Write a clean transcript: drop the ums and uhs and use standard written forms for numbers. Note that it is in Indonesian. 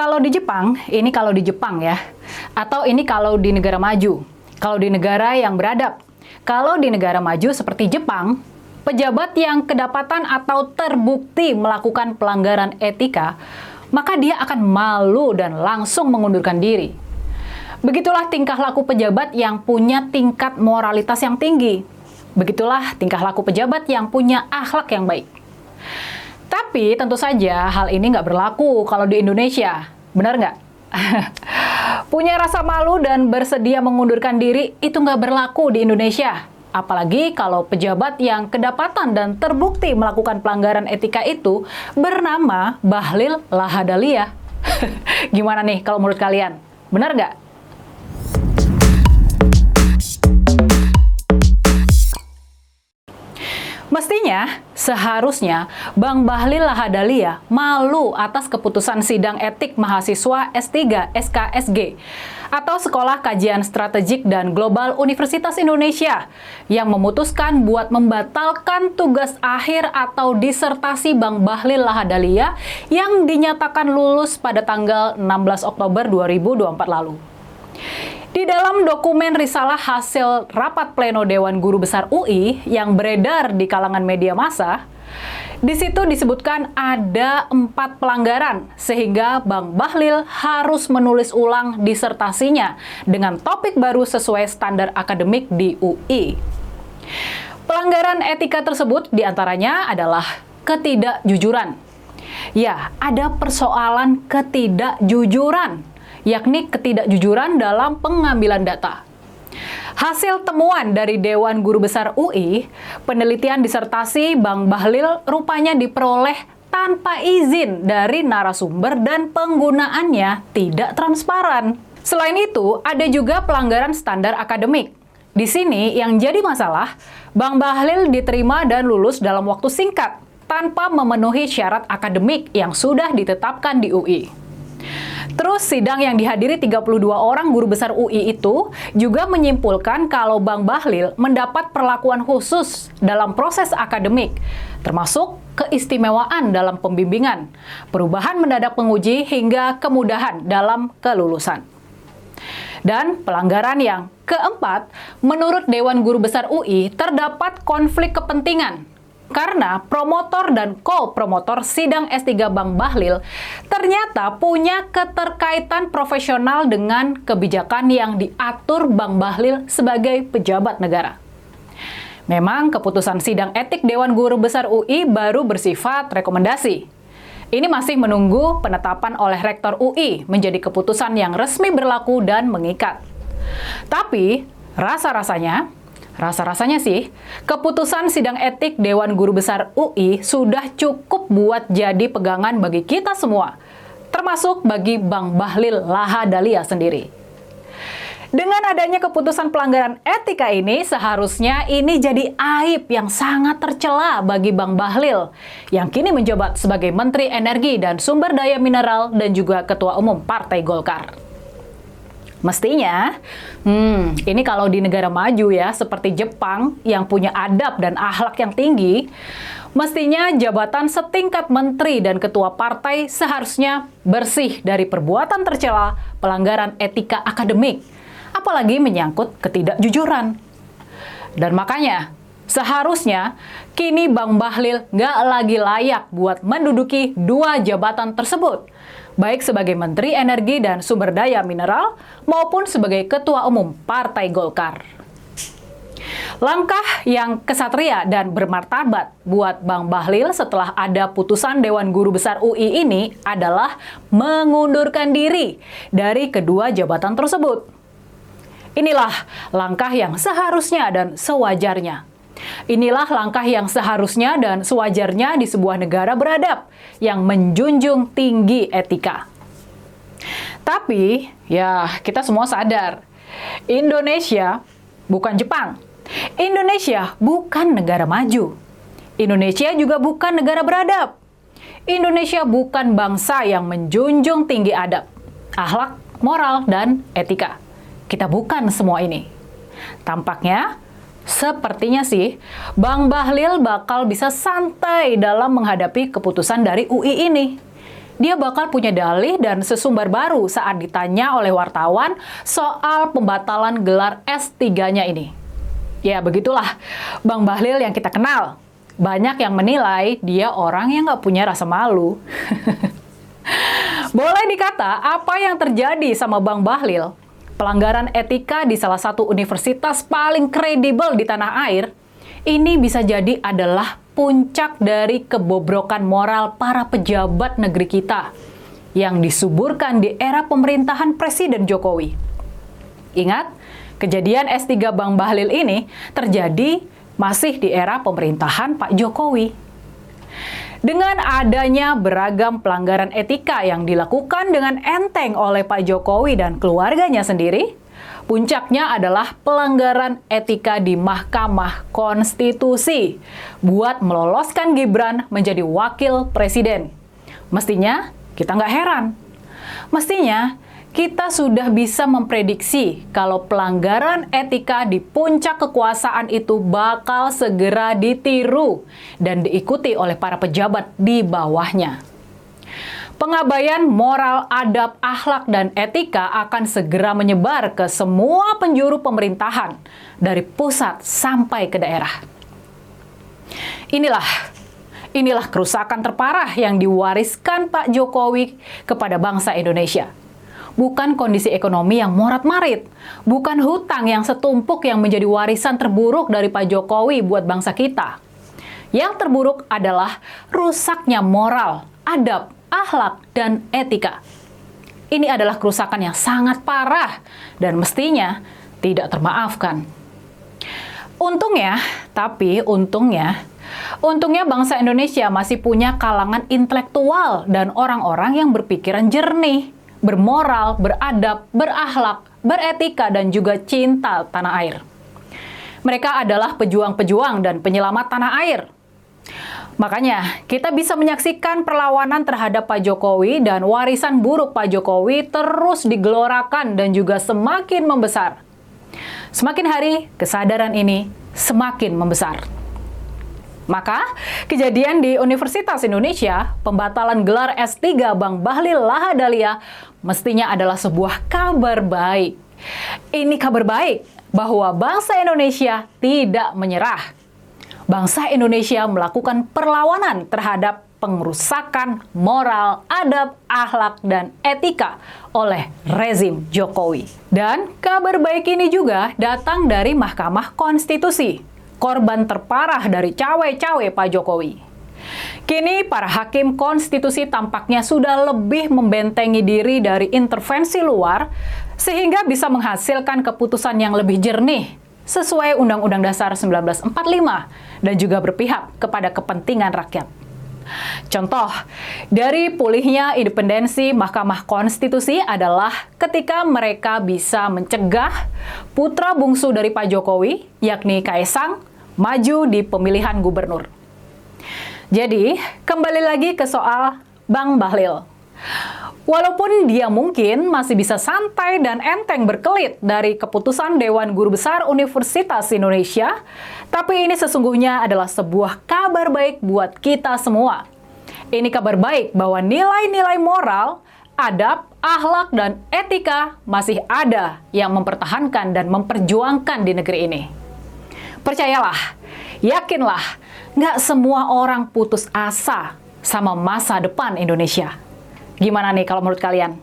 Kalau di Jepang, ini kalau di Jepang ya, atau ini kalau di negara maju, kalau di negara yang beradab. Kalau di negara maju seperti Jepang, pejabat yang kedapatan atau terbukti melakukan pelanggaran etika, maka dia akan malu dan langsung mengundurkan diri. Begitulah tingkah laku pejabat yang punya tingkat moralitas yang tinggi. Begitulah tingkah laku pejabat yang punya akhlak yang baik. Tapi tentu saja hal ini nggak berlaku kalau di Indonesia. Benar nggak? Punya rasa malu dan bersedia mengundurkan diri itu nggak berlaku di Indonesia. Apalagi kalau pejabat yang kedapatan dan terbukti melakukan pelanggaran etika itu bernama Bahlil Lahadalia. Gimana nih kalau menurut kalian? Benar nggak? Mestinya, seharusnya, Bang Bahlil Lahadalia malu atas keputusan sidang etik mahasiswa S3 SKSG atau Sekolah Kajian Strategik dan Global Universitas Indonesia yang memutuskan buat membatalkan tugas akhir atau disertasi Bang Bahlil Lahadalia yang dinyatakan lulus pada tanggal 16 Oktober 2024 lalu. Di dalam dokumen risalah hasil rapat pleno Dewan Guru Besar UI yang beredar di kalangan media massa, di situ disebutkan ada 4 pelanggaran sehingga Bang Bahlil harus menulis ulang disertasinya dengan topik baru sesuai standar akademik di UI. Pelanggaran etika tersebut diantaranya adalah ketidakjujuran. Ya, ada persoalan ketidakjujuran, yakni ketidakjujuran dalam pengambilan data. Hasil temuan dari Dewan Guru Besar UI, penelitian disertasi Bang Bahlil rupanya diperoleh tanpa izin dari narasumber dan penggunaannya tidak transparan. Selain itu, ada juga pelanggaran standar akademik. Di sini yang jadi masalah, Bang Bahlil diterima dan lulus dalam waktu singkat tanpa memenuhi syarat akademik yang sudah ditetapkan di UI. Terus sidang yang dihadiri 32 orang guru besar UI itu juga menyimpulkan kalau Bang Bahlil mendapat perlakuan khusus dalam proses akademik, termasuk keistimewaan dalam pembimbingan, perubahan mendadak penguji hingga kemudahan dalam kelulusan. Dan pelanggaran yang keempat, menurut Dewan Guru Besar UI terdapat konflik kepentingan. Karena promotor dan co-promotor sidang S3 Bang Bahlil ternyata punya keterkaitan profesional dengan kebijakan yang diatur Bang Bahlil sebagai pejabat negara. Memang keputusan sidang etik Dewan Guru Besar UI baru bersifat rekomendasi. Ini masih menunggu penetapan oleh Rektor UI menjadi keputusan yang resmi berlaku dan mengikat. Tapi Rasa-rasanya sih, keputusan sidang etik Dewan Guru Besar UI sudah cukup buat jadi pegangan bagi kita semua, termasuk bagi Bang Bahlil Lahadalia sendiri. Dengan adanya keputusan pelanggaran etika ini, seharusnya ini jadi aib yang sangat tercela bagi Bang Bahlil, yang kini menjabat sebagai Menteri Energi dan Sumber Daya Mineral dan juga Ketua Umum Partai Golkar. Mestinya, ini kalau di negara maju ya, seperti Jepang yang punya adab dan akhlak yang tinggi, mestinya jabatan setingkat menteri dan ketua partai seharusnya bersih dari perbuatan tercela pelanggaran etika akademik, apalagi menyangkut ketidakjujuran. Dan makanya, seharusnya kini Bang Bahlil nggak lagi layak buat menduduki 2 jabatan tersebut, baik sebagai Menteri Energi dan Sumber Daya Mineral maupun sebagai Ketua Umum Partai Golkar. Langkah yang kesatria dan bermartabat buat Bang Bahlil setelah ada putusan Dewan Guru Besar UI ini adalah mengundurkan diri dari kedua jabatan tersebut. Inilah langkah yang seharusnya dan sewajarnya. Inilah langkah yang seharusnya dan sewajarnya di sebuah negara beradab yang menjunjung tinggi etika. Tapi, ya kita semua sadar, Indonesia bukan Jepang. Indonesia bukan negara maju. Indonesia juga bukan negara beradab. Indonesia bukan bangsa yang menjunjung tinggi adab, akhlak, moral, dan etika. Kita bukan semua ini. Tampaknya, sepertinya sih, Bang Bahlil bakal bisa santai dalam menghadapi keputusan dari UI ini. dia bakal punya dalih dan sesumbar baru saat ditanya oleh wartawan soal pembatalan gelar S3-nya ini. Ya, begitulah Bang Bahlil yang kita kenal. Banyak yang menilai dia orang yang nggak punya rasa malu. Boleh dikata, apa yang terjadi sama Bang Bahlil, pelanggaran etika di salah satu universitas paling kredibel di tanah air, ini bisa jadi adalah puncak dari kebobrokan moral para pejabat negeri kita yang disuburkan di era pemerintahan Presiden Jokowi. Ingat, kejadian S3 Bang Bahlil ini terjadi masih di era pemerintahan Pak Jokowi. Dengan adanya beragam pelanggaran etika yang dilakukan dengan enteng oleh Pak Jokowi dan keluarganya sendiri, puncaknya adalah pelanggaran etika di Mahkamah Konstitusi buat meloloskan Gibran menjadi wakil presiden. Mestinya kita nggak heran. Mestinya kita sudah bisa memprediksi kalau pelanggaran etika di puncak kekuasaan itu bakal segera ditiru dan diikuti oleh para pejabat di bawahnya. Pengabaian moral, adab, akhlak, dan etika akan segera menyebar ke semua penjuru pemerintahan, dari pusat sampai ke daerah. Inilah kerusakan terparah yang diwariskan Pak Jokowi kepada bangsa Indonesia. Bukan kondisi ekonomi yang morat-marit, bukan hutang yang setumpuk yang menjadi warisan terburuk dari Pak Jokowi buat bangsa kita. Yang terburuk adalah rusaknya moral, adab, akhlak, dan etika. Ini adalah kerusakan yang sangat parah dan mestinya tidak termaafkan. Untungnya bangsa Indonesia masih punya kalangan intelektual dan orang-orang yang berpikiran jernih, bermoral, beradab, berakhlak, beretika, dan juga cinta tanah air. Mereka adalah pejuang-pejuang dan penyelamat tanah air. Makanya, kita bisa menyaksikan perlawanan terhadap Pak Jokowi dan warisan buruk Pak Jokowi terus digelorakan dan juga semakin membesar. Semakin hari, kesadaran ini semakin membesar. Maka, kejadian di Universitas Indonesia, pembatalan gelar S3 Bang Bahlil Lahadalia mestinya adalah sebuah kabar baik. Ini kabar baik bahwa bangsa Indonesia tidak menyerah. Bangsa Indonesia melakukan perlawanan terhadap pengerusakan moral, adab, akhlak, dan etika oleh rezim Jokowi. Dan kabar baik ini juga datang dari Mahkamah Konstitusi, korban terparah dari cawe-cawe Pak Jokowi. Kini para hakim konstitusi tampaknya sudah lebih membentengi diri dari intervensi luar sehingga bisa menghasilkan keputusan yang lebih jernih sesuai Undang-Undang Dasar 1945 dan juga berpihak kepada kepentingan rakyat. Contoh dari pulihnya independensi Mahkamah Konstitusi adalah ketika mereka bisa mencegah putra bungsu dari Pak Jokowi, yakni Kaisang, maju di pemilihan gubernur. Jadi, kembali lagi ke soal Bang Bahlil. Walaupun dia mungkin masih bisa santai dan enteng berkelit dari keputusan Dewan Guru Besar Universitas Indonesia, tapi ini sesungguhnya adalah sebuah kabar baik buat kita semua. Ini kabar baik bahwa nilai-nilai moral, adab, akhlak, dan etika masih ada yang mempertahankan dan memperjuangkan di negeri ini. Percayalah, yakinlah, nggak semua orang putus asa sama masa depan Indonesia. Gimana nih kalau menurut kalian?